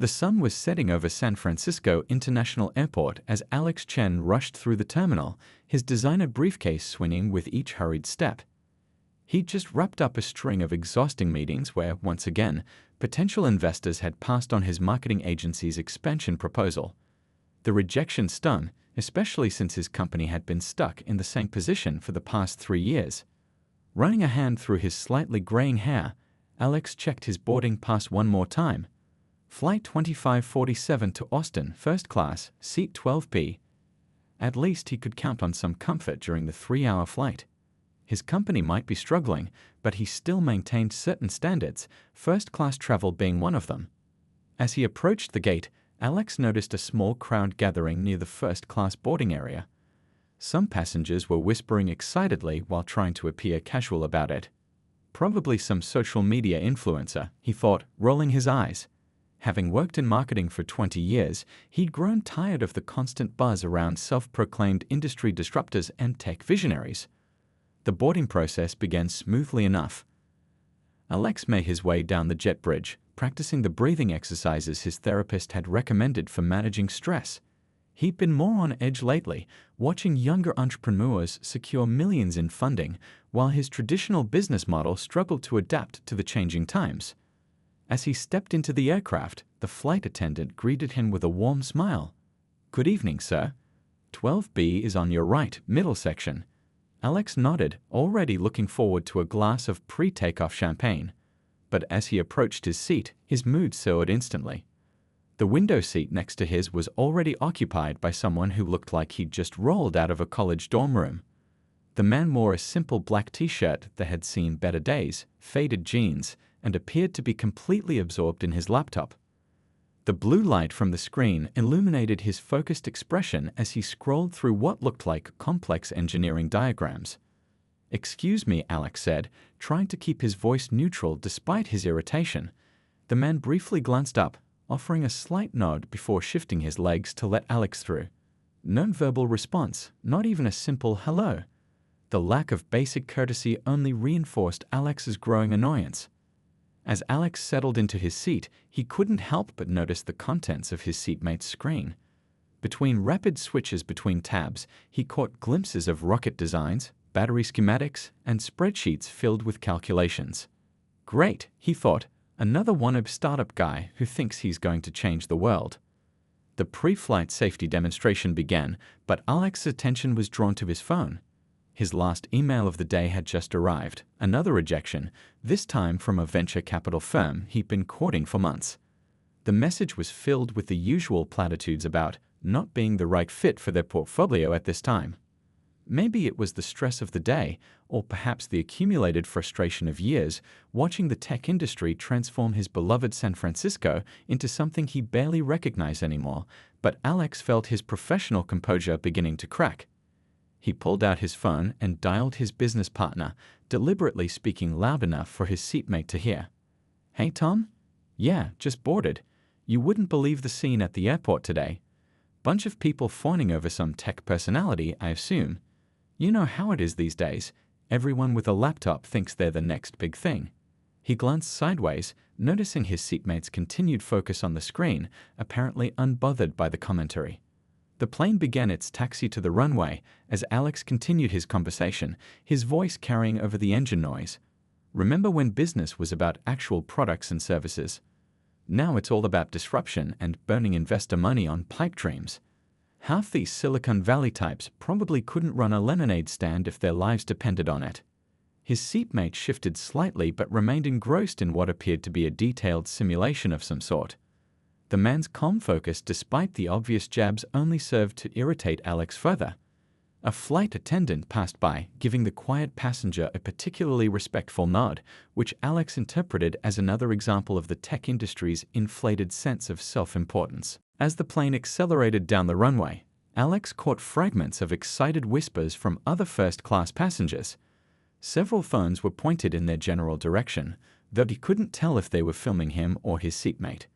The sun was setting over San Francisco International Airport as Alex Chen rushed through the terminal, his designer briefcase swinging with each hurried step. He'd just wrapped up a string of exhausting meetings where, once again, potential investors had passed on his marketing agency's expansion proposal. The rejection stung, especially since his company had been stuck in the same position for the past 3 years. Running a hand through his slightly graying hair, Alex checked his boarding pass one more time. Flight 2547 to Austin, first class, seat 12B. At least he could count on some comfort during the 3-hour flight. His company might be struggling, but he still maintained certain standards, first-class travel being one of them. As he approached the gate, Alex noticed a small crowd gathering near the first-class boarding area. Some passengers were whispering excitedly while trying to appear casual about it. Probably some social media influencer, he thought, rolling his eyes. Having worked in marketing for 20 years, he'd grown tired of the constant buzz around self-proclaimed industry disruptors and tech visionaries. The boarding process began smoothly enough. Alex made his way down the jet bridge, practicing the breathing exercises his therapist had recommended for managing stress. He'd been more on edge lately, watching younger entrepreneurs secure millions in funding, while his traditional business model struggled to adapt to the changing times. As he stepped into the aircraft, the flight attendant greeted him with a warm smile. "Good evening, sir. 12B is on your right, middle section." Alex nodded, already looking forward to a glass of pre-takeoff champagne. But as he approached his seat, his mood soared instantly. The window seat next to his was already occupied by someone who looked like he'd just rolled out of a college dorm room. The man wore a simple black t-shirt that had seen better days, faded jeans, and appeared to be completely absorbed in his laptop. The blue light from the screen illuminated his focused expression as he scrolled through what looked like complex engineering diagrams. "Excuse me," Alex said, trying to keep his voice neutral despite his irritation. The man briefly glanced up, offering a slight nod before shifting his legs to let Alex through. No verbal response, not even a simple hello. The lack of basic courtesy only reinforced Alex's growing annoyance. As Alex settled into his seat, he couldn't help but notice the contents of his seatmate's screen. Between rapid switches between tabs, he caught glimpses of rocket designs, battery schematics, and spreadsheets filled with calculations. Great, he thought, another wannabe startup guy who thinks he's going to change the world. The pre-flight safety demonstration began, but Alex's attention was drawn to his phone. His last email of the day had just arrived, another rejection, this time from a venture capital firm he'd been courting for months. The message was filled with the usual platitudes about not being the right fit for their portfolio at this time. Maybe it was the stress of the day, or perhaps the accumulated frustration of years watching the tech industry transform his beloved San Francisco into something he barely recognized anymore, but Alex felt his professional composure beginning to crack. He pulled out his phone and dialed his business partner, deliberately speaking loud enough for his seatmate to hear. "Hey, Tom? Yeah, just boarded. You wouldn't believe the scene at the airport today. Bunch of people fawning over some tech personality, I assume. You know how it is these days. Everyone with a laptop thinks they're the next big thing." He glanced sideways, noticing his seatmate's continued focus on the screen, apparently unbothered by the commentary. The plane began its taxi to the runway as Alex continued his conversation, his voice carrying over the engine noise. "Remember when business was about actual products and services? Now it's all about disruption and burning investor money on pipe dreams. Half these Silicon Valley types probably couldn't run a lemonade stand if their lives depended on it." His seatmate shifted slightly but remained engrossed in what appeared to be a detailed simulation of some sort. The man's calm focus, despite the obvious jabs, only served to irritate Alex further. A flight attendant passed by, giving the quiet passenger a particularly respectful nod, which Alex interpreted as another example of the tech industry's inflated sense of self-importance. As the plane accelerated down the runway, Alex caught fragments of excited whispers from other first-class passengers. Several phones were pointed in their general direction, though he couldn't tell if they were filming him or his seatmate.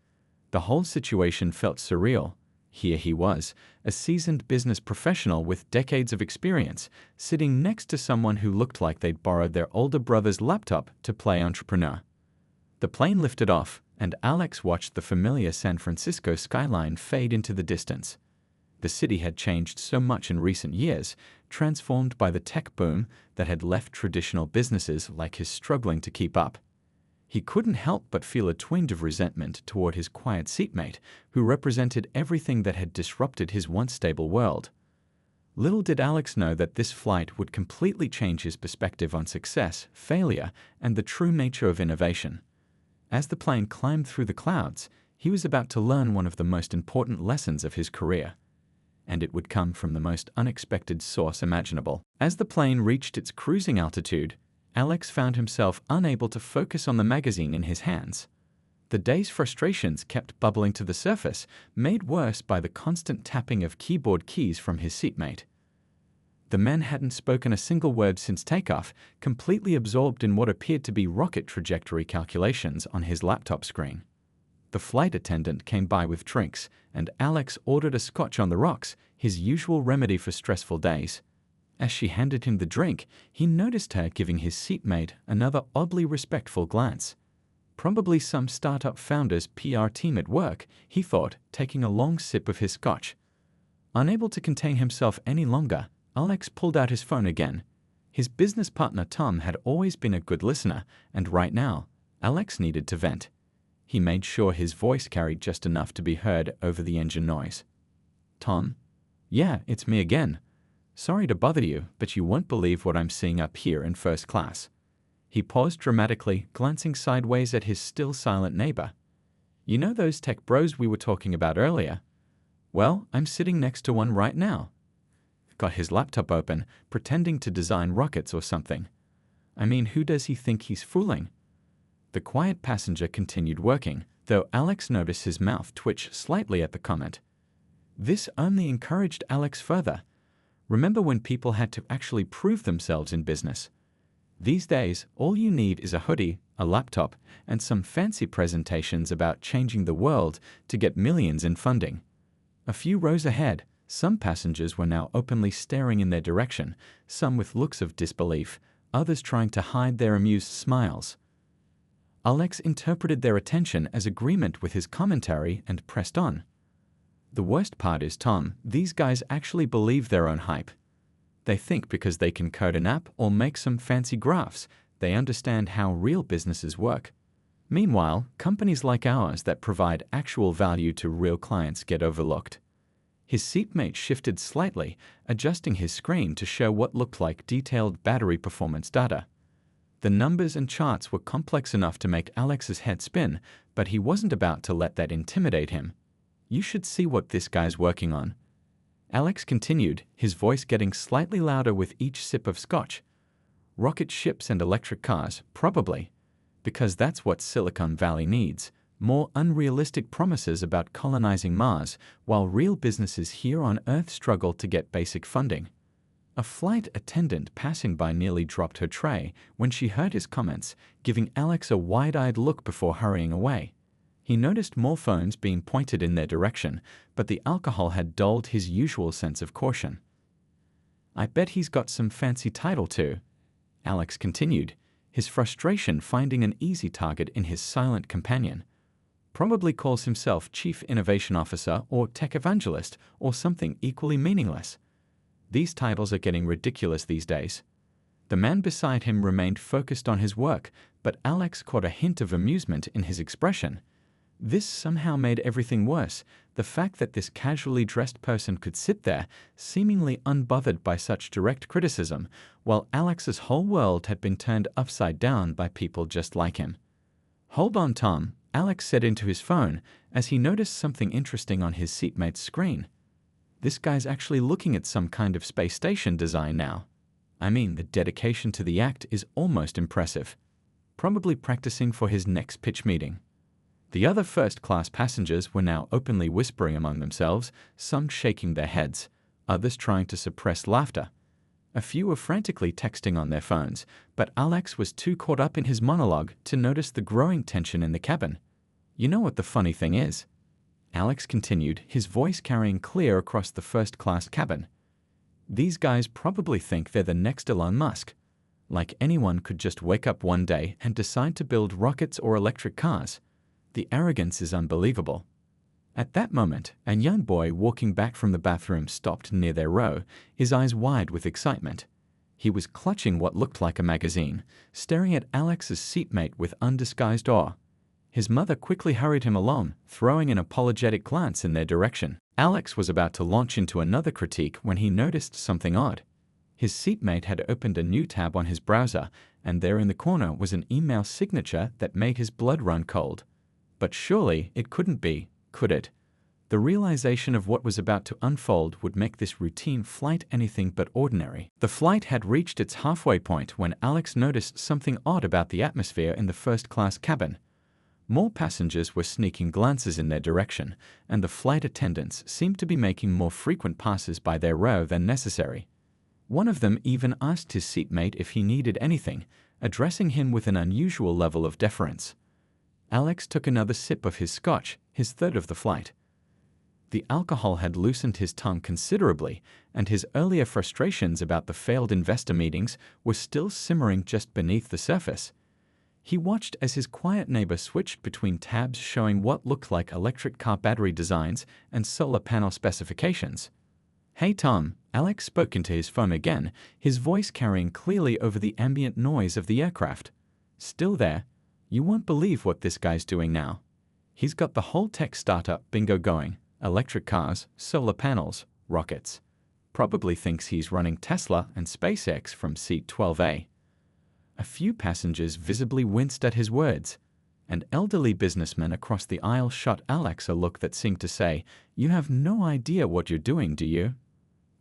The whole situation felt surreal. Here he was, a seasoned business professional with decades of experience, sitting next to someone who looked like they'd borrowed their older brother's laptop to play entrepreneur. The plane lifted off, and Alex watched the familiar San Francisco skyline fade into the distance. The city had changed so much in recent years, transformed by the tech boom that had left traditional businesses like his struggling to keep up. He couldn't help but feel a twinge of resentment toward his quiet seatmate, who represented everything that had disrupted his once stable world. Little did Alex know that this flight would completely change his perspective on success, failure, and the true nature of innovation. As the plane climbed through the clouds, he was about to learn one of the most important lessons of his career. And it would come from the most unexpected source imaginable. As the plane reached its cruising altitude, Alex found himself unable to focus on the magazine in his hands. The day's frustrations kept bubbling to the surface, made worse by the constant tapping of keyboard keys from his seatmate. The man hadn't spoken a single word since takeoff, completely absorbed in what appeared to be rocket trajectory calculations on his laptop screen. The flight attendant came by with drinks, and Alex ordered a scotch on the rocks, his usual remedy for stressful days. As she handed him the drink, he noticed her giving his seatmate another oddly respectful glance. Probably some startup founder's PR team at work, he thought, taking a long sip of his scotch. Unable to contain himself any longer, Alex pulled out his phone again. His business partner Tom had always been a good listener, and right now, Alex needed to vent. He made sure his voice carried just enough to be heard over the engine noise. "Tom? Yeah, it's me again. Sorry to bother you, but you won't believe what I'm seeing up here in first class." He paused dramatically, glancing sideways at his still silent neighbor. "You know those tech bros we were talking about earlier? Well, I'm sitting next to one right now." Got his laptop open, pretending to design rockets or something. I mean, who does he think he's fooling? The quiet passenger continued working, though Alex noticed his mouth twitch slightly at the comment. This only encouraged Alex further. Remember when people had to actually prove themselves in business? These days, all you need is a hoodie, a laptop, and some fancy presentations about changing the world to get millions in funding. A few rows ahead, some passengers were now openly staring in their direction, some with looks of disbelief, others trying to hide their amused smiles. Alex interpreted their attention as agreement with his commentary and pressed on. The worst part is, Tom, these guys actually believe their own hype. They think because they can code an app or make some fancy graphs, they understand how real businesses work. Meanwhile, companies like ours that provide actual value to real clients get overlooked. His seatmate shifted slightly, adjusting his screen to show what looked like detailed battery performance data. The numbers and charts were complex enough to make Alex's head spin, but he wasn't about to let that intimidate him. "You should see what this guy's working on." Alex continued, his voice getting slightly louder with each sip of scotch. "Rocket ships and electric cars, probably. Because that's what Silicon Valley needs. More unrealistic promises about colonizing Mars, while real businesses here on Earth struggle to get basic funding." A flight attendant passing by nearly dropped her tray when she heard his comments, giving Alex a wide-eyed look before hurrying away. He noticed more phones being pointed in their direction, but the alcohol had dulled his usual sense of caution. "I bet he's got some fancy title too," Alex continued, his frustration finding an easy target in his silent companion. "Probably calls himself Chief Innovation Officer or Tech Evangelist or something equally meaningless. These titles are getting ridiculous these days." The man beside him remained focused on his work, but Alex caught a hint of amusement in his expression. This somehow made everything worse, the fact that this casually dressed person could sit there, seemingly unbothered by such direct criticism, while Alex's whole world had been turned upside down by people just like him. "Hold on, Tom," Alex said into his phone, as he noticed something interesting on his seatmate's screen. "This guy's actually looking at some kind of space station design now. I mean, the dedication to the act is almost impressive. Probably practicing for his next pitch meeting." The other first-class passengers were now openly whispering among themselves, some shaking their heads, others trying to suppress laughter. A few were frantically texting on their phones, but Alex was too caught up in his monologue to notice the growing tension in the cabin. "You know what the funny thing is?" Alex continued, his voice carrying clear across the first-class cabin. "These guys probably think they're the next Elon Musk. Like anyone could just wake up one day and decide to build rockets or electric cars. The arrogance is unbelievable. At that moment, a young boy walking back from the bathroom stopped near their row, his eyes wide with excitement. He was clutching what looked like a magazine, staring at Alex's seatmate with undisguised awe. His mother quickly hurried him along, throwing an apologetic glance in their direction. Alex was about to launch into another critique when he noticed something odd. His seatmate had opened a new tab on his browser, and there in the corner was an email signature that made his blood run cold. But surely it couldn't be, could it? The realization of what was about to unfold would make this routine flight anything but ordinary. The flight had reached its halfway point when Alex noticed something odd about the atmosphere in the first-class cabin. More passengers were sneaking glances in their direction, and the flight attendants seemed to be making more frequent passes by their row than necessary. One of them even asked his seatmate if he needed anything, addressing him with an unusual level of deference. Alex took another sip of his scotch, his third of the flight. The alcohol had loosened his tongue considerably, and his earlier frustrations about the failed investor meetings were still simmering just beneath the surface. He watched as his quiet neighbor switched between tabs showing what looked like electric car battery designs and solar panel specifications. "Hey Tom," Alex spoke into his phone again, his voice carrying clearly over the ambient noise of the aircraft. "Still there? You won't believe what this guy's doing now. He's got the whole tech startup bingo going. Electric cars, solar panels, rockets. Probably thinks he's running Tesla and SpaceX from seat 12A. A few passengers visibly winced at his words. An elderly businessman across the aisle shot Alex a look that seemed to say, "You have no idea what you're doing, do you?"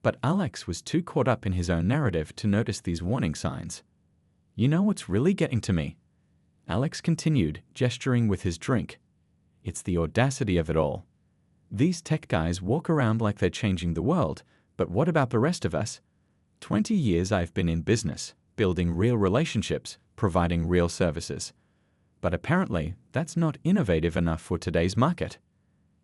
But Alex was too caught up in his own narrative to notice these warning signs. "You know what's really getting to me?" Alex continued, gesturing with his drink. "It's the audacity of it all. These tech guys walk around like they're changing the world, but what about the rest of us? 20 years I've been in business, building real relationships, providing real services. But apparently, that's not innovative enough for today's market."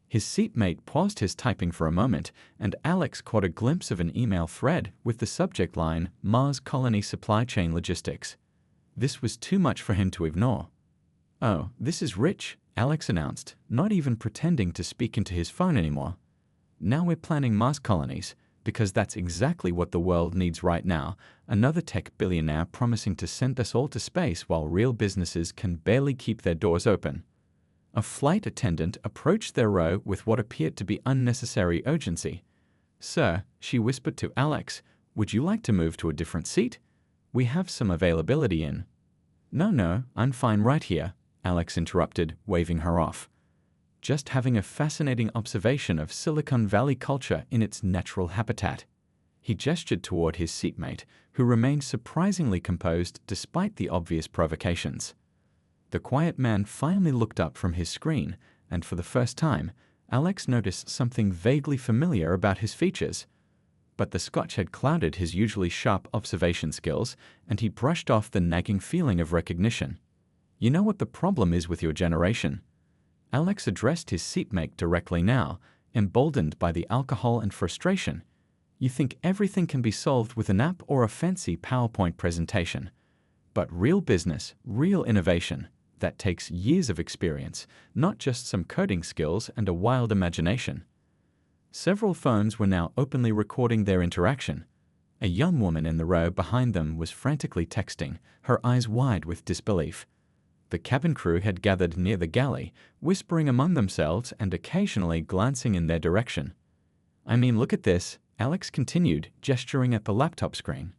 His seatmate paused his typing for a moment, and Alex caught a glimpse of an email thread with the subject line, "Mars Colony Supply Chain Logistics." This was too much for him to ignore. "Oh, this is rich," Alex announced, not even pretending to speak into his phone anymore. "Now we're planning Mars colonies, because that's exactly what the world needs right now, another tech billionaire promising to send us all to space while real businesses can barely keep their doors open." A flight attendant approached their row with what appeared to be unnecessary urgency. "Sir," she whispered to Alex, "would you like to move to a different seat? We have some availability in." No, I'm fine right here," Alex interrupted, waving her off. "Just having a fascinating observation of Silicon Valley culture in its natural habitat." He gestured toward his seatmate, who remained surprisingly composed despite the obvious provocations. The quiet man finally looked up from his screen, and for the first time, Alex noticed something vaguely familiar about his features. But the scotch had clouded his usually sharp observation skills, and he brushed off the nagging feeling of recognition. "You know what the problem is with your generation?" Alex addressed his seatmate directly now, emboldened by the alcohol and frustration. "You think everything can be solved with an app or a fancy PowerPoint presentation. But real business, real innovation, that takes years of experience, not just some coding skills and a wild imagination." Several phones were now openly recording their interaction. A young woman in the row behind them was frantically texting, her eyes wide with disbelief. The cabin crew had gathered near the galley, whispering among themselves and occasionally glancing in their direction. "I mean, look at this," Alex continued, gesturing at the laptop screen.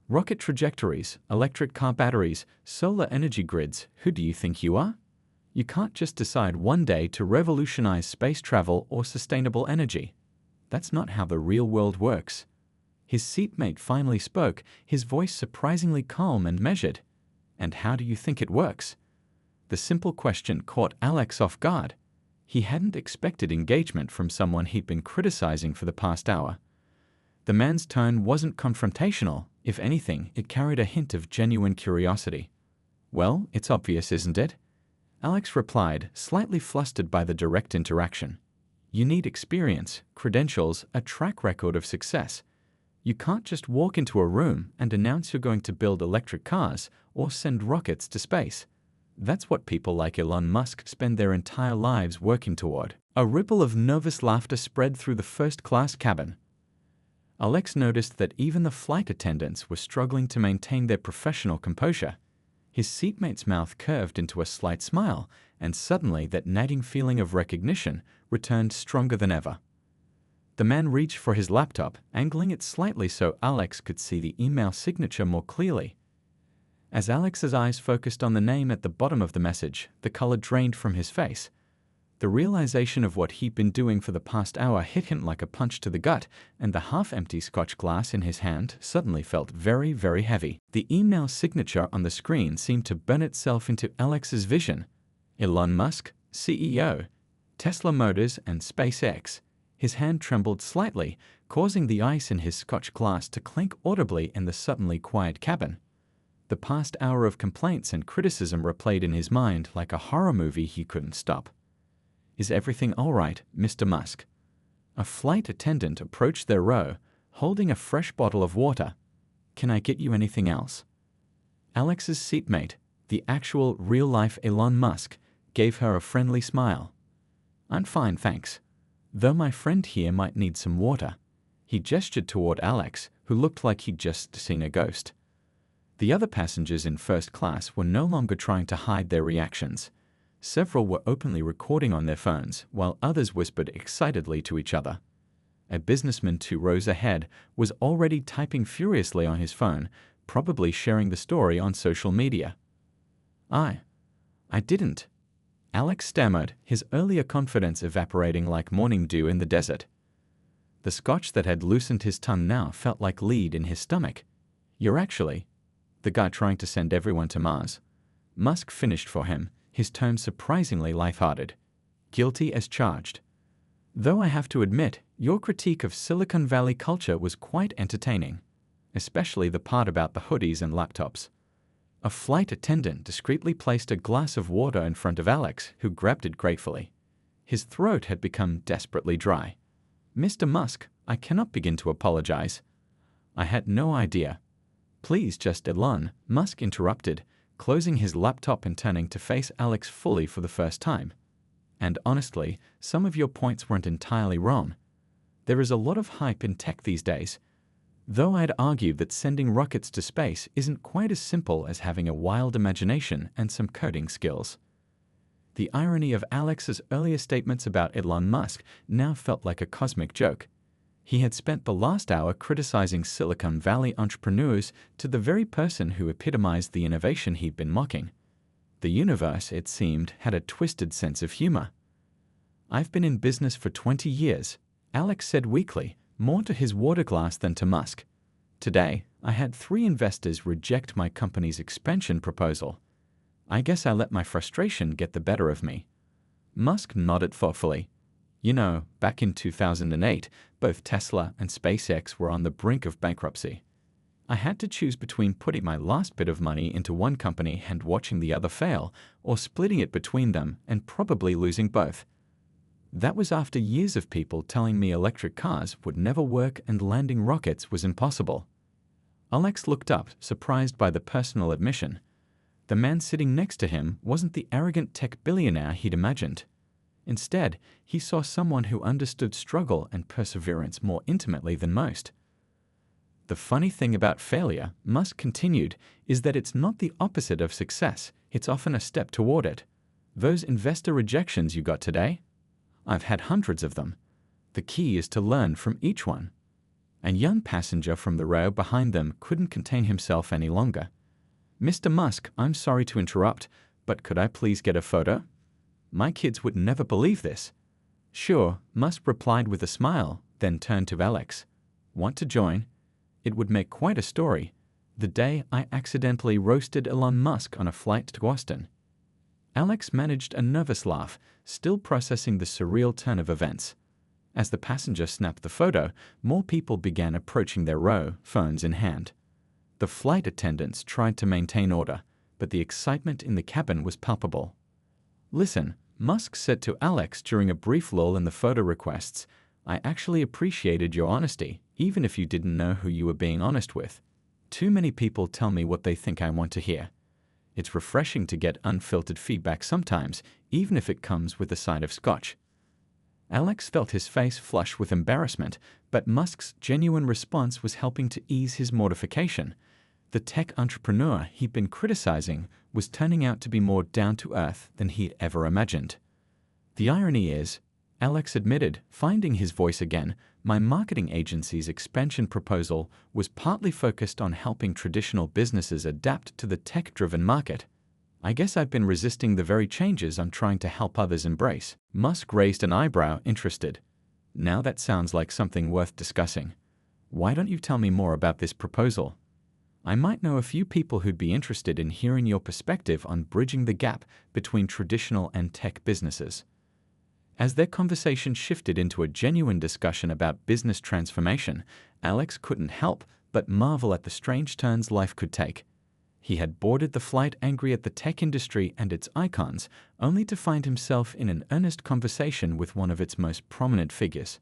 "Rocket trajectories, electric car batteries, solar energy grids. Who do you think you are? You can't just decide one day to revolutionize space travel or sustainable energy. That's not how the real world works." His seatmate finally spoke, his voice surprisingly calm and measured. "And how do you think it works?" The simple question caught Alex off guard. He hadn't expected engagement from someone he'd been criticizing for the past hour. The man's tone wasn't confrontational. If anything, it carried a hint of genuine curiosity. "Well, it's obvious, isn't it?" Alex replied, slightly flustered by the direct interaction. "You need experience, credentials, a track record of success. You can't just walk into a room and announce you're going to build electric cars or send rockets to space. That's what people like Elon Musk spend their entire lives working toward. A ripple of nervous laughter spread through the first-class cabin. Alex noticed that even the flight attendants were struggling to maintain their professional composure. His seatmate's mouth curved into a slight smile, and suddenly that nagging feeling of recognition returned stronger than ever. The man reached for his laptop, angling it slightly so Alex could see the email signature more clearly. As Alex's eyes focused on the name at the bottom of the message, the color drained from his face. The realization of what he'd been doing for the past hour hit him like a punch to the gut, and the half-empty Scotch glass in his hand suddenly felt very, very heavy. The email signature on the screen seemed to burn itself into Alex's vision. Elon Musk, CEO, Tesla Motors and SpaceX. His hand trembled slightly, causing the ice in his Scotch glass to clink audibly in the suddenly quiet cabin. The past hour of complaints and criticism replayed in his mind like a horror movie he couldn't stop. "Is everything all right, Mr. Musk?" A flight attendant approached their row, holding a fresh bottle of water. "Can I get you anything else?" Alex's seatmate, the actual real-life Elon Musk, gave her a friendly smile. "I'm fine, thanks. Though my friend here might need some water." He gestured toward Alex, who looked like he'd just seen a ghost. The other passengers in first class were no longer trying to hide their reactions. Several were openly recording on their phones, while others whispered excitedly to each other. A businessman 2 rows ahead was already typing furiously on his phone, probably sharing the story on social media. I didn't." Alex stammered, his earlier confidence evaporating like morning dew in the desert. The scotch that had loosened his tongue now felt like lead in his stomach. "You're actually the guy trying to send everyone to Mars." Musk finished for him, his tone surprisingly lighthearted. "Guilty as charged. Though I have to admit, your critique of Silicon Valley culture was quite entertaining, especially the part about the hoodies and laptops." A flight attendant discreetly placed a glass of water in front of Alex, who grabbed it gratefully. His throat had become desperately dry. "Mr. Musk, I cannot begin to apologize. I had no idea." "Please, just Elon," Musk interrupted, closing his laptop and turning to face Alex fully for the first time. "And honestly, some of your points weren't entirely wrong. There is a lot of hype in tech these days. Though I'd argue that sending rockets to space isn't quite as simple as having a wild imagination and some coding skills." The irony of Alex's earlier statements about Elon Musk now felt like a cosmic joke. He had spent the last hour criticizing Silicon Valley entrepreneurs to the very person who epitomized the innovation he'd been mocking. The universe, it seemed, had a twisted sense of humor. "I've been in business for 20 years, Alex said weakly, more to his water glass than to Musk. "Today, I had 3 investors reject my company's expansion proposal. I guess I let my frustration get the better of me." Musk nodded thoughtfully. "You know, back in 2008, both Tesla and SpaceX were on the brink of bankruptcy. I had to choose between putting my last bit of money into one company and watching the other fail, or splitting it between them and probably losing both. That was after years of people telling me electric cars would never work and landing rockets was impossible." Alex looked up, surprised by the personal admission. The man sitting next to him wasn't the arrogant tech billionaire he'd imagined. Instead, he saw someone who understood struggle and perseverance more intimately than most. "The funny thing about failure," Musk continued, "is that it's not the opposite of success, it's often a step toward it. Those investor rejections you got today? I've had hundreds of them. The key is to learn from each one." A young passenger from the row behind them couldn't contain himself any longer. "Mr. Musk, I'm sorry to interrupt, but could I please get a photo? My kids would never believe this." "Sure," Musk replied with a smile, then turned to Alex. "Want to join? It would make quite a story. The day I accidentally roasted Elon Musk on a flight to Boston." Alex managed a nervous laugh, still processing the surreal turn of events. As the passenger snapped the photo, more people began approaching their row, phones in hand. The flight attendants tried to maintain order, but the excitement in the cabin was palpable. "Listen," Musk said to Alex during a brief lull in the photo requests, "I actually appreciated your honesty, even if you didn't know who you were being honest with. Too many people tell me what they think I want to hear. It's refreshing to get unfiltered feedback sometimes, even if it comes with a side of scotch. Alex felt his face flush with embarrassment, but Musk's genuine response was helping to ease his mortification. The tech entrepreneur he'd been criticizing was turning out to be more down-to-earth than he'd ever imagined. The irony is, Alex admitted, finding his voice again, my marketing agency's expansion proposal was partly focused on helping traditional businesses adapt to the tech-driven market. I guess I've been resisting the very changes I'm trying to help others embrace. Musk raised an eyebrow, interested. Now that sounds like something worth discussing. Why don't you tell me more about this proposal? I might know a few people who'd be interested in hearing your perspective on bridging the gap between traditional and tech businesses. As their conversation shifted into a genuine discussion about business transformation, Alex couldn't help but marvel at the strange turns life could take. He had boarded the flight angry at the tech industry and its icons, only to find himself in an earnest conversation with one of its most prominent figures.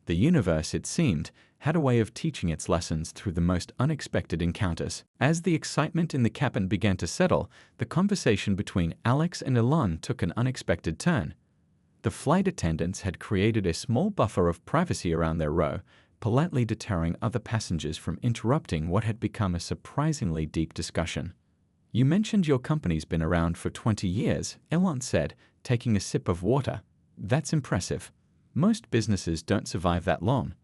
The universe, it seemed, had a way of teaching its lessons through the most unexpected encounters. As the excitement in the cabin began to settle, the conversation between Alex and Elon took an unexpected turn. The flight attendants had created a small buffer of privacy around their row, politely deterring other passengers from interrupting what had become a surprisingly deep discussion. "You mentioned your company's been around for 20 years, Elon said, taking a sip of water. That's impressive. Most businesses don't survive that long.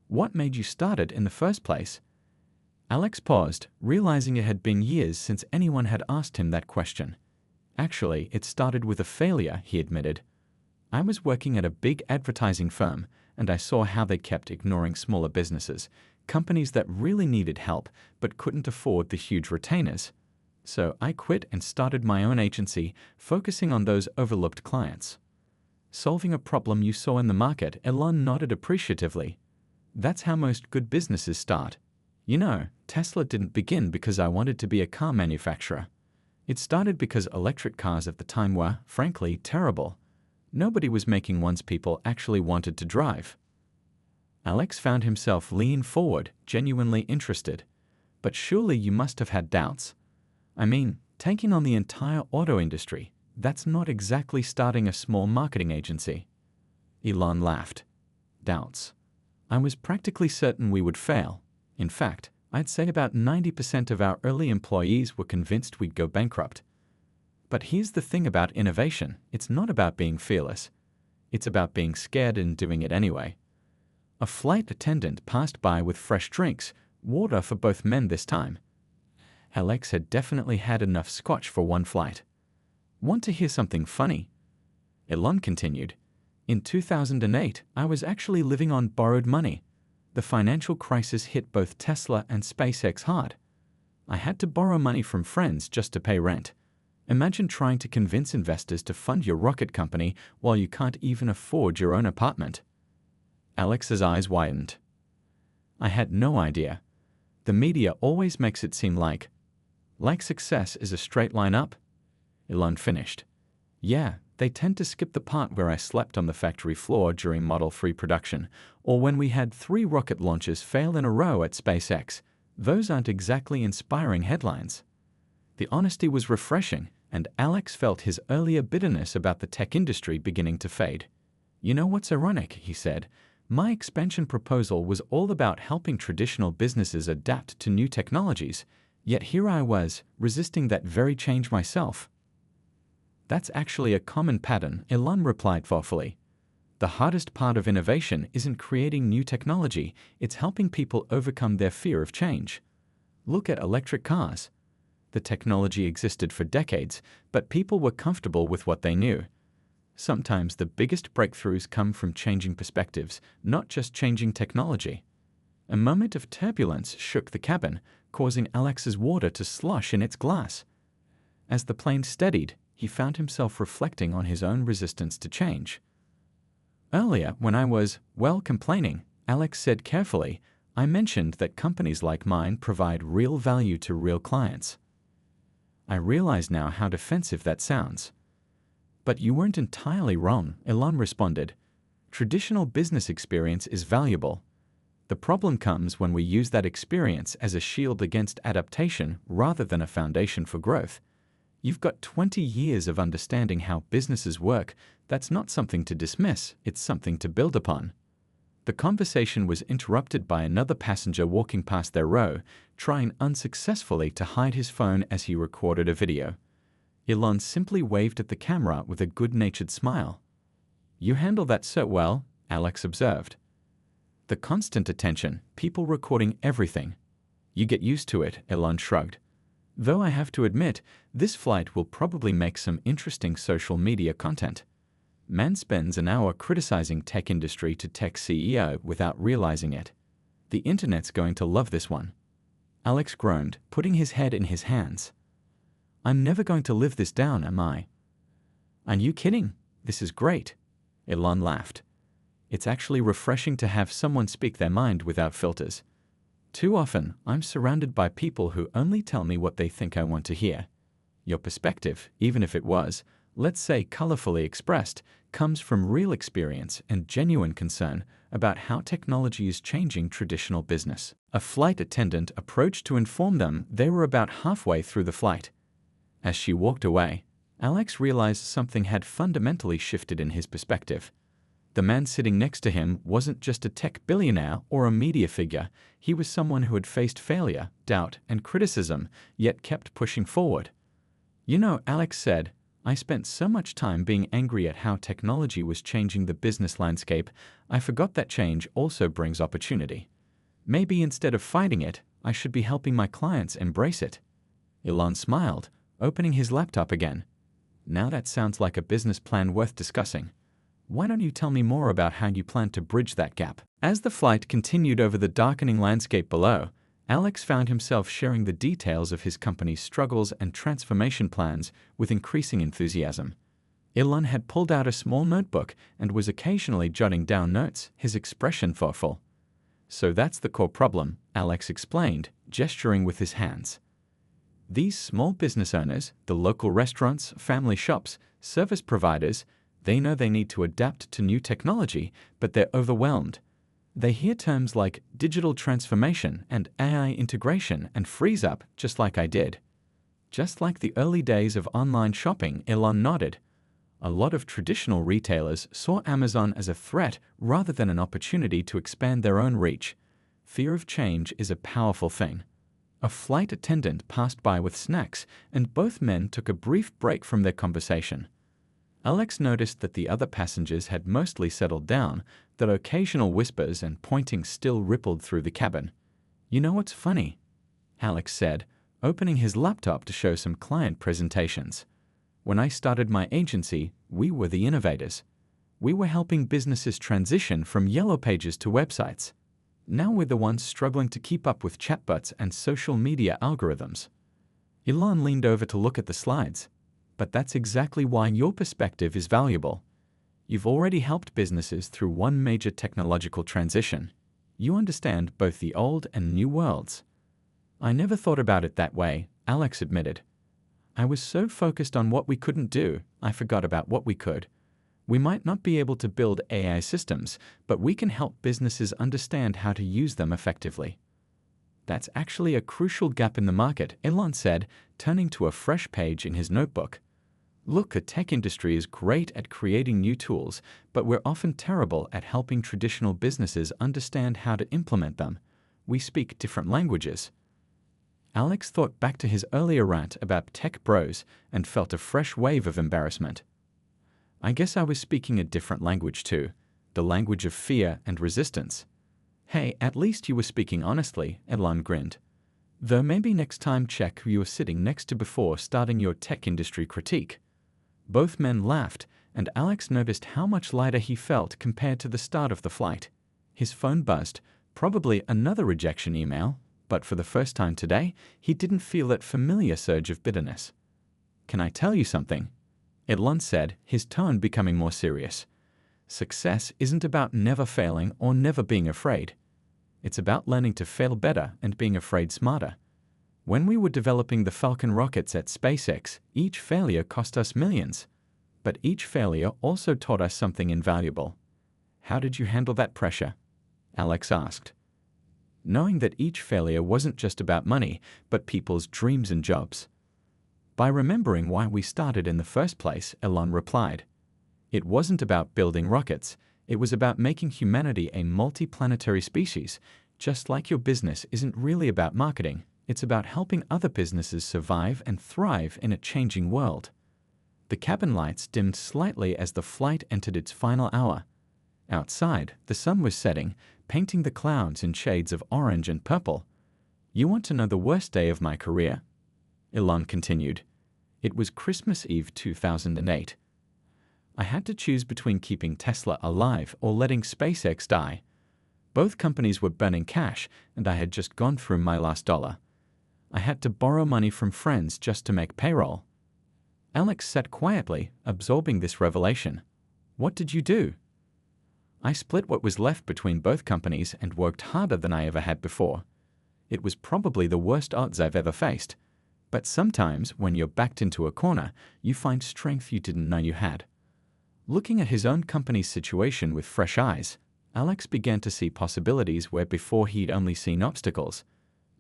What made you start it in the first place?" Alex paused, realizing it had been years since anyone had asked him that question. "Actually, it started with a failure," he admitted. "I was working at a big advertising firm, and I saw how they kept ignoring smaller businesses, companies that really needed help but couldn't afford the huge retainers. So I quit and started my own agency, focusing on those overlooked clients." "Solving a problem you saw in the market," Elon nodded appreciatively. "That's how most good businesses start. You know, Tesla didn't begin because I wanted to be a car manufacturer. It started because electric cars at the time were, frankly, terrible. Nobody was making ones people actually wanted to drive." Alex found himself leaning forward, genuinely interested. "But surely you must have had doubts. I mean, taking on the entire auto industry, that's not exactly starting a small marketing agency." Elon laughed. "Doubts. I was practically certain we would fail. In fact, I'd say about 90% of our early employees were convinced we'd go bankrupt. But here's the thing about innovation. It's not about being fearless. It's about being scared and doing it anyway." A flight attendant passed by with fresh drinks, water for both men this time. Alex had definitely had enough scotch for one flight. "Want to hear something funny?" Elon continued. "In 2008, I was actually living on borrowed money. The financial crisis hit both Tesla and SpaceX hard. I had to borrow money from friends just to pay rent. Imagine trying to convince investors to fund your rocket company while you can't even afford your own apartment." Alex's eyes widened. "I had no idea. The media always makes it seem like success is a straight line up." Elon finished. "Yeah, they tend to skip the part where I slept on the factory floor during Model 3 production, or when we had 3 rocket launches fail in a row at SpaceX. Those aren't exactly inspiring headlines." The honesty was refreshing, and Alex felt his earlier bitterness about the tech industry beginning to fade. "You know what's ironic?" he said. "My expansion proposal was all about helping traditional businesses adapt to new technologies, yet here I was, resisting that very change myself." "That's actually a common pattern," Elon replied thoughtfully. "The hardest part of innovation isn't creating new technology, it's helping people overcome their fear of change. Look at electric cars. The technology existed for decades, but people were comfortable with what they knew. Sometimes the biggest breakthroughs come from changing perspectives, not just changing technology." A moment of turbulence shook the cabin, causing Alex's water to slosh in its glass. As the plane steadied, he found himself reflecting on his own resistance to change. "Earlier, when I was, complaining," Alex said carefully, "I mentioned that companies like mine provide real value to real clients. I realize now how defensive that sounds." "But you weren't entirely wrong," Elon responded. "Traditional business experience is valuable. The problem comes when we use that experience as a shield against adaptation rather than a foundation for growth. You've got 20 years of understanding how businesses work. That's not something to dismiss, it's something to build upon. The conversation was interrupted by another passenger walking past their row, trying unsuccessfully to hide his phone as he recorded a video. Elon simply waved at the camera with a good-natured smile. "You handle that so well," Alex observed. "The constant attention, people recording everything. You get used to it," Elon shrugged. "Though I have to admit, this flight will probably make some interesting social media content." Man spends an hour criticizing tech industry to tech CEO without realizing it. The internet's going to love this one. Alex groaned, putting his head in his hands. "I'm never going to live this down, am I?" "Are you kidding? This is great." Elon laughed. "It's actually refreshing to have someone speak their mind without filters. Too often, I'm surrounded by people who only tell me what they think I want to hear. Your perspective, even if it was, let's say colorfully expressed, comes from real experience and genuine concern about how technology is changing traditional business." A flight attendant approached to inform them they were about halfway through the flight. As she walked away, Alex realized something had fundamentally shifted in his perspective. The man sitting next to him wasn't just a tech billionaire or a media figure. He was someone who had faced failure, doubt, and criticism, yet kept pushing forward. "You know," Alex said, "I spent so much time being angry at how technology was changing the business landscape, I forgot that change also brings opportunity. Maybe instead of fighting it, I should be helping my clients embrace it." Elon smiled, opening his laptop again. "Now that sounds like a business plan worth discussing. Why don't you tell me more about how you plan to bridge that gap?" As the flight continued over the darkening landscape below, Alex found himself sharing the details of his company's struggles and transformation plans with increasing enthusiasm. Elon had pulled out a small notebook and was occasionally jotting down notes, his expression thoughtful. "So that's the core problem," Alex explained, gesturing with his hands. "These small business owners, the local restaurants, family shops, service providers, they know they need to adapt to new technology, but they're overwhelmed. They hear terms like digital transformation and AI integration and freeze up, just like I did." Just like the early days of online shopping, Elon nodded. A lot of traditional retailers saw Amazon as a threat rather than an opportunity to expand their own reach. Fear of change is a powerful thing. A flight attendant passed by with snacks, and both men took a brief break from their conversation. Alex noticed that the other passengers had mostly settled down, though occasional whispers and pointing still rippled through the cabin. "You know what's funny?" Alex said, opening his laptop to show some client presentations. "When I started my agency, we were the innovators. We were helping businesses transition from yellow pages to websites. Now we're the ones struggling to keep up with chatbots and social media algorithms." Elon leaned over to look at the slides. "But that's exactly why your perspective is valuable. You've already helped businesses through one major technological transition. You understand both the old and new worlds." "I never thought about it that way," Alex admitted. "I was so focused on what we couldn't do, I forgot about what we could. We might not be able to build AI systems, but we can help businesses understand how to use them effectively." "That's actually a crucial gap in the market," Elon said, turning to a fresh page in his notebook. "Look, the tech industry is great at creating new tools, but we're often terrible at helping traditional businesses understand how to implement them. We speak different languages." Alex thought back to his earlier rant about tech bros and felt a fresh wave of embarrassment. "I guess I was speaking a different language too, the language of fear and resistance." "Hey, at least you were speaking honestly," Elon grinned. "Though maybe next time check who you were sitting next to before starting your tech industry critique." Both men laughed, and Alex noticed how much lighter he felt compared to the start of the flight. His phone buzzed, probably another rejection email, but for the first time today, he didn't feel that familiar surge of bitterness. "Can I tell you something?" Elon said, his tone becoming more serious. "Success isn't about never failing or never being afraid. It's about learning to fail better and being afraid smarter. When we were developing the Falcon rockets at SpaceX, each failure cost us millions. But each failure also taught us something invaluable." "How did you handle that pressure?" Alex asked. "Knowing that each failure wasn't just about money, but people's dreams and jobs." By remembering why we started in the first place, Elon replied. It wasn't about building rockets. It was about making humanity a multi-planetary species. Just like your business isn't really about marketing, it's about helping other businesses survive and thrive in a changing world. The cabin lights dimmed slightly as the flight entered its final hour. Outside, the sun was setting, painting the clouds in shades of orange and purple. You want to know the worst day of my career? Elon continued. It was Christmas Eve 2008. I had to choose between keeping Tesla alive or letting SpaceX die. Both companies were burning cash, and I had just gone through my last dollar. I had to borrow money from friends just to make payroll. Alex sat quietly, absorbing this revelation. What did you do? I split what was left between both companies and worked harder than I ever had before. It was probably the worst odds I've ever faced. But sometimes, when you're backed into a corner, you find strength you didn't know you had. Looking at his own company's situation with fresh eyes, Alex began to see possibilities where before he'd only seen obstacles.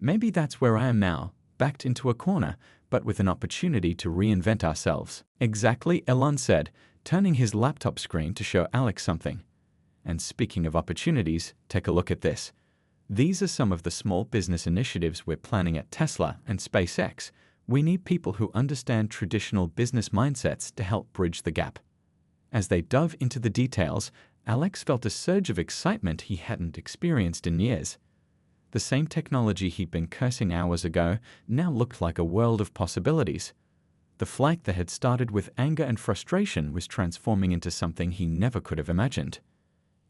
Maybe that's where I am now, backed into a corner, but with an opportunity to reinvent ourselves. Exactly, Elon said, turning his laptop screen to show Alex something. And speaking of opportunities, take a look at this. These are some of the small business initiatives we're planning at Tesla and SpaceX. We need people who understand traditional business mindsets to help bridge the gap. As they dove into the details, Alex felt a surge of excitement he hadn't experienced in years. The same technology he'd been cursing hours ago now looked like a world of possibilities. The flight that had started with anger and frustration was transforming into something he never could have imagined.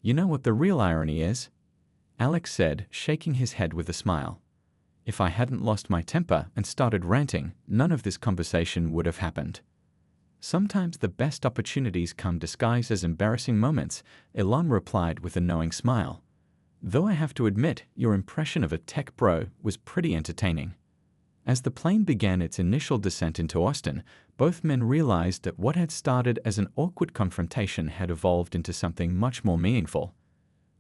You know what the real irony is? Alex said, shaking his head with a smile. If I hadn't lost my temper and started ranting, none of this conversation would have happened. Sometimes the best opportunities come disguised as embarrassing moments, Elon replied with a knowing smile. Though I have to admit, your impression of a tech bro was pretty entertaining. As the plane began its initial descent into Austin, both men realized that what had started as an awkward confrontation had evolved into something much more meaningful.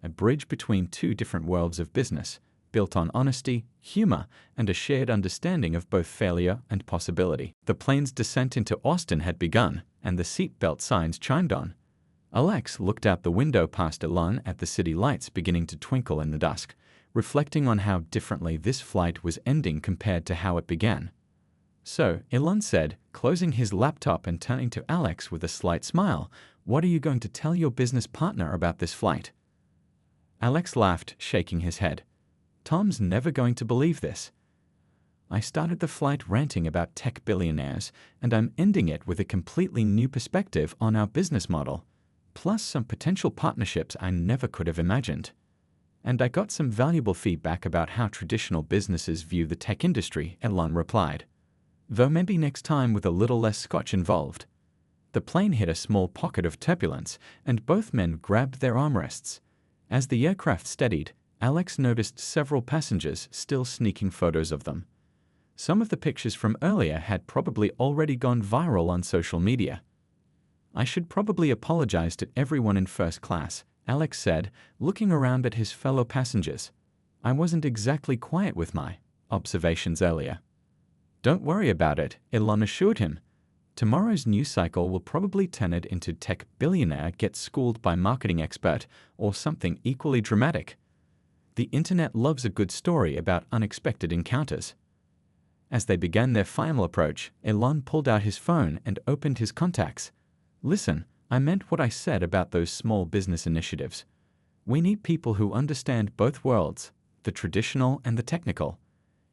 A bridge between two different worlds of business, built on honesty, humor, and a shared understanding of both failure and possibility. The plane's descent into Austin had begun, and the seatbelt signs chimed on. Alex looked out the window past Elon at the city lights beginning to twinkle in the dusk, reflecting on how differently this flight was ending compared to how it began. So, Elon said, closing his laptop and turning to Alex with a slight smile, what are you going to tell your business partner about this flight? Alex laughed, shaking his head. Tom's never going to believe this. I started the flight ranting about tech billionaires, and I'm ending it with a completely new perspective on our business model, plus some potential partnerships I never could have imagined. And I got some valuable feedback about how traditional businesses view the tech industry, Elon replied. Though maybe next time with a little less scotch involved. The plane hit a small pocket of turbulence, and both men grabbed their armrests. As the aircraft steadied, Alex noticed several passengers still sneaking photos of them. Some of the pictures from earlier had probably already gone viral on social media. I should probably apologize to everyone in first class, Alex said, looking around at his fellow passengers. I wasn't exactly quiet with my observations earlier. Don't worry about it, Elon assured him. Tomorrow's news cycle will probably turn it into tech billionaire gets schooled by marketing expert or something equally dramatic. The internet loves a good story about unexpected encounters. As they began their final approach, Elon pulled out his phone and opened his contacts. Listen, I meant what I said about those small business initiatives. We need people who understand both worlds, the traditional and the technical.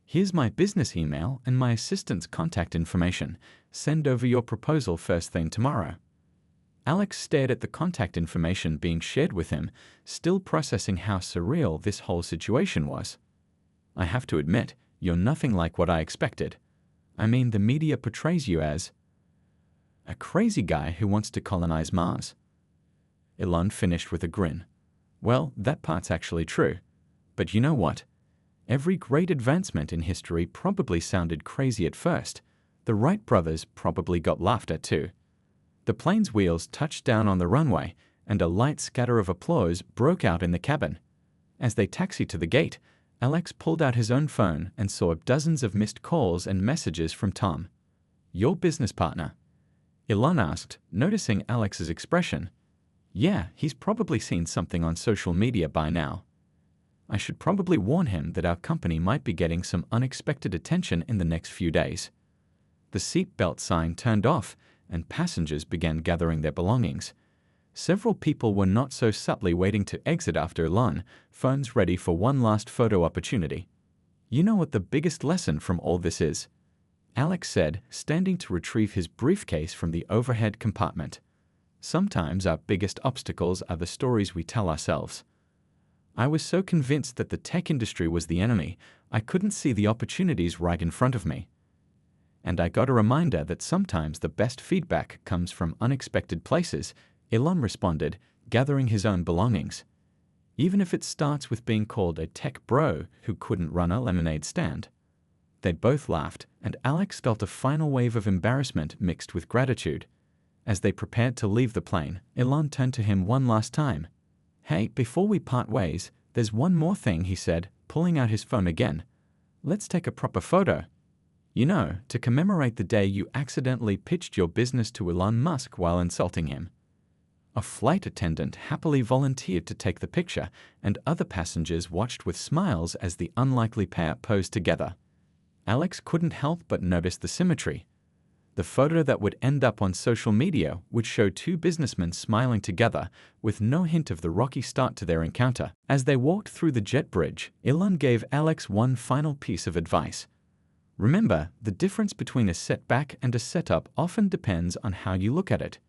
Here's my business email and my assistant's contact information. Send over your proposal first thing tomorrow. Alex stared at the contact information being shared with him, still processing how surreal this whole situation was. I have to admit, you're nothing like what I expected. I mean, the media portrays you as a crazy guy who wants to colonize Mars. Elon finished with a grin. Well, that part's actually true. But you know what? Every great advancement in history probably sounded crazy at first. The Wright brothers probably got laughed at too. The plane's wheels touched down on the runway, and a light scatter of applause broke out in the cabin. As they taxied to the gate, Alex pulled out his own phone and saw dozens of missed calls and messages from Tom. Your business partner? Elon asked, noticing Alex's expression. Yeah, he's probably seen something on social media by now. I should probably warn him that our company might be getting some unexpected attention in the next few days. The seatbelt sign turned off, and passengers began gathering their belongings. Several people were not so subtly waiting to exit after Elon, phones ready for one last photo opportunity. You know what the biggest lesson from all this is? Alex said, standing to retrieve his briefcase from the overhead compartment. Sometimes our biggest obstacles are the stories we tell ourselves. I was so convinced that the tech industry was the enemy, I couldn't see the opportunities right in front of me. And I got a reminder that sometimes the best feedback comes from unexpected places, Elon responded, gathering his own belongings. Even if it starts with being called a tech bro who couldn't run a lemonade stand. They both laughed, and Alex felt a final wave of embarrassment mixed with gratitude. As they prepared to leave the plane, Elon turned to him one last time. Hey, before we part ways, there's one more thing, he said, pulling out his phone again. Let's take a proper photo. You know, to commemorate the day you accidentally pitched your business to Elon Musk while insulting him. A flight attendant happily volunteered to take the picture, and other passengers watched with smiles as the unlikely pair posed together. Alex couldn't help but notice the symmetry. The photo that would end up on social media would show two businessmen smiling together, with no hint of the rocky start to their encounter. As they walked through the jet bridge, Elon gave Alex one final piece of advice. Remember, the difference between a setback and a setup often depends on how you look at it.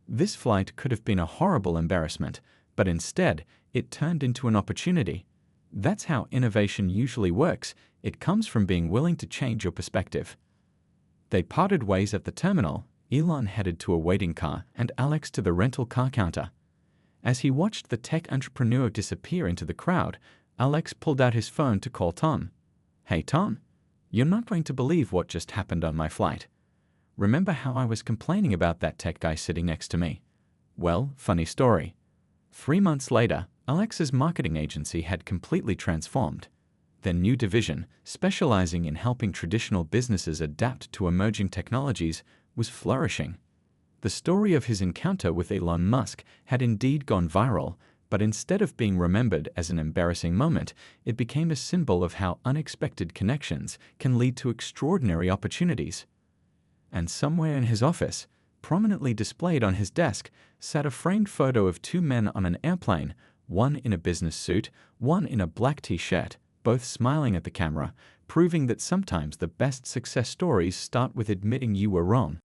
This flight could have been a horrible embarrassment, but instead, it turned into an opportunity. That's how innovation usually works. It comes from being willing to change your perspective. They parted ways at the terminal. Elon headed to a waiting car and Alex to the rental car counter. As he watched the tech entrepreneur disappear into the crowd, Alex pulled out his phone to call Tom. Hey Tom, you're not going to believe what just happened on my flight. Remember how I was complaining about that tech guy sitting next to me? Well, funny story. 3 months later, Alex's marketing agency had completely transformed. Their new division, specializing in helping traditional businesses adapt to emerging technologies, was flourishing. The story of his encounter with Elon Musk had indeed gone viral, but instead of being remembered as an embarrassing moment, it became a symbol of how unexpected connections can lead to extraordinary opportunities. And somewhere in his office, prominently displayed on his desk, sat a framed photo of two men on an airplane, one in a business suit, one in a black t-shirt, both smiling at the camera, proving that sometimes the best success stories start with admitting you were wrong.